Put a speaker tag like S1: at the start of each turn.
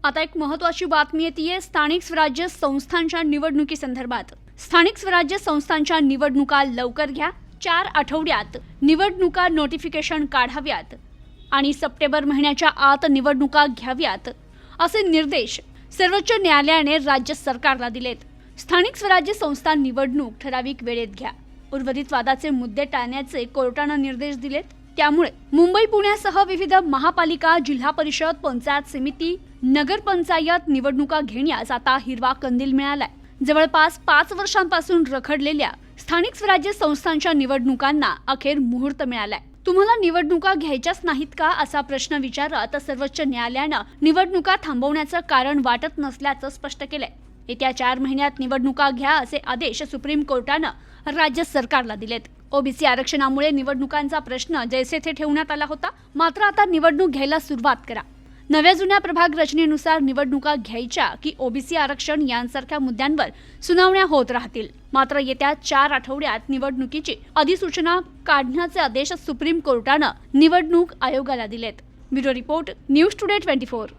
S1: आता एक महत्त्वाची बातमी येते स्थानिक स्वराज्य संस्थांच्या निवडणुकीसंदर्भात। स्थानिक स्वराज्य संस्थांच्या निवडणुका लवकर घ्या, 4 आठवड्यात निवडणुका नोटिफिकेशन काढाव्यात आणि सप्टेंबर महिन्याच्या आत निवडणुका घ्याव्यात असे निर्देश सर्वोच्च न्यायालयाने राज्य सरकारला दिलेत। स्थानिक स्वराज्य संस्था निवडणूक ठराविक वेळेत घ्या, उर्वरित वादाचे मुद्दे टाळण्याचे कोर्टाने निर्देश दिलेत। त्यामुळे मुंबई पुण्यासह विविध महापालिका, जिल्हा परिषद, पंचायत समिती, नगरपंचायत निवडणुका घेण्यास आता हिरवा कंदील मिळालाय। जवळपास 5 वर्षांपासून रखडलेल्या स्थानिक स्वराज्य संस्थांच्या निवडणुकांना अखेर मुहूर्त मिळालाय। तुम्हाला निवडणुका घ्यायच्याच नाहीत का असा प्रश्न विचारत सर्वोच्च न्यायालयाने निवडणुका थांबवण्याचं कारण वाटत नसल्याचं स्पष्ट केलंय। येत्या 4 महिन्यात निवडणुका घ्या असे आदेश सुप्रीम कोर्टाने राज्य सरकारला दिलेत। ओबीसी आरक्षणामुळे निवडणुकांचा प्रश्न जैसे थे ठेवण्यात आला होता, मात्र आता निवडणूक घ्यायला सुरुवात करा। नव्या जुन्या प्रभाग रचनेनुसार निवडणुका घ्यायच्या की ओबीसी आरक्षण यांसारख्या मुद्द्यांवर सुनावण्या होत राहतील। मात्र येत्या 4 आठवड्यात निवडणुकीची अधिसूचना काढण्याचे आदेश सुप्रीम कोर्टाने निवडणूक आयोगाला दिलेत। Bureau report, news today 24।